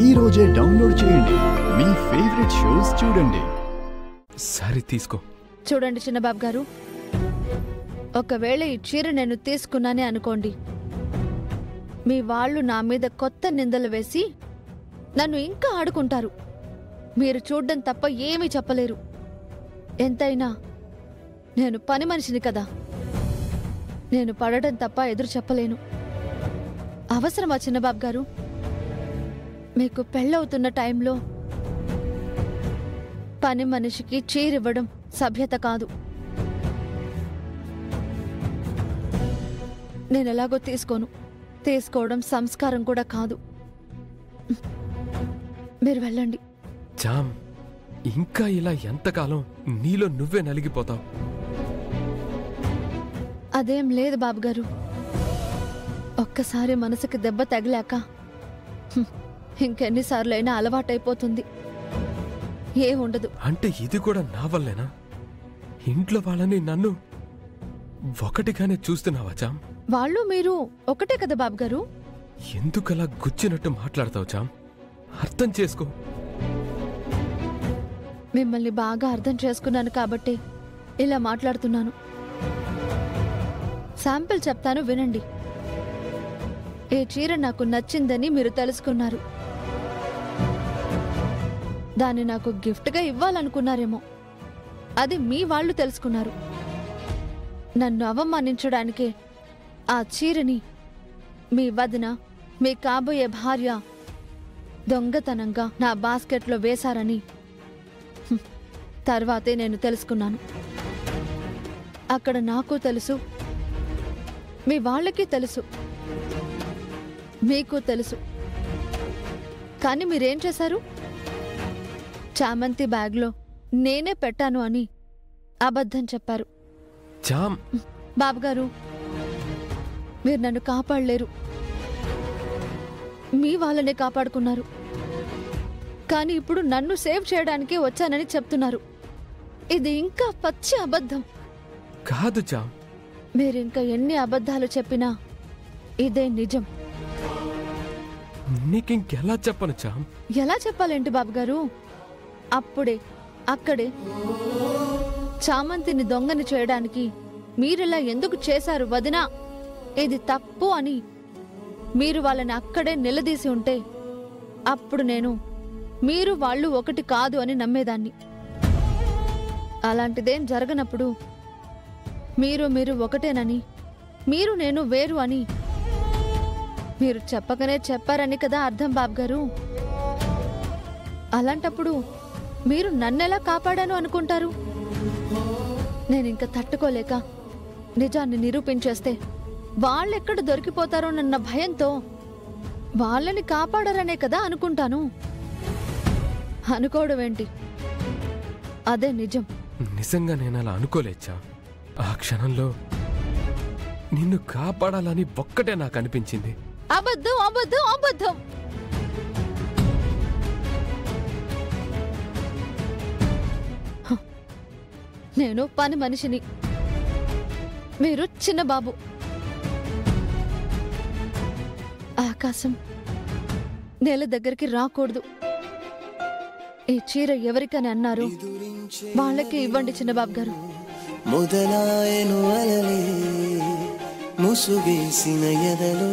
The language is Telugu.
ఈ రోజే డౌన్లోడ్ చేయండి. మీ ఫేవరెట్ షోస్ చూడండి. సరే తీసుకో. చూడండి చిన్నబాబు గారు, ఒకవేళ ఈ చీర నేను తీసుకున్నానే అనుకోండి, మీ వాళ్ళు నా మీద కొత్త నిందలు వేసి నన్ను ఇంకా ఆడుకుంటారు. మీరు చూడ్డం తప్ప ఏమీ చెప్పలేరు. ఎంతైనా నేను పని మనిషిని కదా, నేను పడడం తప్ప ఎదురు చెప్పలేను. అవసరమా చిన్నబాబు గారు? మీకు పెళ్ళవుతున్న టైంలో పని మనిషికి చీరివ్వడం సభ్యత కాదు. నేనెలాగో తీసుకోను. తీసుకోవడం సంస్కారం కూడా కాదు. మీరు వెళ్ళండి. జామ్, ఇంకా ఇలా ఎంతకాలం నీలో నువ్వే నలిగిపోతావు? అదేం లేదు బాబుగారు. ఒక్కసారి మనసుకి దెబ్బ తగిలాక ఇంకెన్నిసార్లైనా అలవాటైపోతుంది. ఏముండదు. అంటే ఇది కూడా నా వల్లేనా? ఇంట్లో వాళ్ళని నన్ను ఒకటిగానే చూస్తున్నావా జామ్? వాళ్ళు మీరు ఒకటే కదా బాబుగారు. ఎందుకలా గుచ్చినట్టు మాట్లాడతావు జామ్? అర్థం చేసుకో. మిమ్మల్ని బాగా అర్థం చేసుకున్నాను కాబట్టి ఇలా మాట్లాడుతున్నాను. శాంపిల్ చెప్తాను, వినండి. ఈ చీర నాకు నచ్చిందని మీరు తెలుసుకున్నారు. దాన్ని నాకు గిఫ్ట్గా ఇవ్వాలనుకున్నారేమో. అది మీ వాళ్ళు తెలుసుకున్నారు. నన్ను అవమానించడానికే ఆ చీరని మీ వదిన, మీ కాబోయే భార్య దొంగతనంగా నా బాస్కెట్లో వేశారని తర్వాతే నేను తెలుసుకున్నాను. అక్కడ నాకు తెలుసు, మీ వాళ్ళకి తెలుసు, మీకు తెలుసు. కానీ మీరేం చేశారు? చామంతి బ్యాగ్లో నేనే పెట్టాను అని అబద్ధం చెప్పారు. జామ్, బాబుగారు, మీరు నన్ను కాపాడలేరు. మీ వాళ్ళనే కాపాడుకున్నారు. కానీ ఇప్పుడు నన్ను సేవ్ చేయడానికి వచ్చానని చెప్తున్నారు. ఇది ఇంకా పచ్చి అబద్ధం. కాదు జామ్. మీరింకా ఎన్ని అబద్ధాలు చెప్పినా ఇదే నిజం. నీకింకెలా చెప్పను జామ్? ఎలా చెప్పాలేంటి బాబుగారు? అప్పుడే అక్కడే చామంతిని దొంగని చేయడానికి మీరిలా ఎందుకు చేశారు వదినా, ఇది తప్పు అని మీరు వాళ్ళని అక్కడే నిలదీసి ఉంటే అప్పుడు నేను మీరు వాళ్ళు ఒకటి కాదు అని నమ్మేదాన్ని. అలాంటిదేం జరగనప్పుడు మీరు ఒకటేనని, మీరు నేను వేరు అని మీరు చెప్పకనే చెప్పారని కదా అర్థం బాబుగారు. అలాంటప్పుడు మీరు నన్నెలా కాపాడాను అనుకుంటారు? నేనింక తట్టుకోలేక నిజాన్ని నిరూపించేస్తే వాళ్ళెక్కడ దొరికిపోతారోనన్న భయంతో వాళ్ళని కాపాడరనే కదా అనుకుంటాను. అనుకోవడం ఏంటి, అదే నిజం. నిజంగా నేను అలా అనుకోలేచ్చా? ఆ క్షణంలో నిన్ను కాపాడాలని ఒక్కటే నాకు అనిపించింది. అబద్ధం, అబద్ధం, అబద్ధం. నేను పని మనిషిని, మీరు చిన్నబాబు. ఆకాశం నేల దగ్గరికి రాకూడదు. ఈ చీర ఎవరికని అన్నారు వాళ్ళకి ఇవ్వండి చిన్నబాబు గారు. మొదలాయను అలలే ముసుగేసిన ఎదలో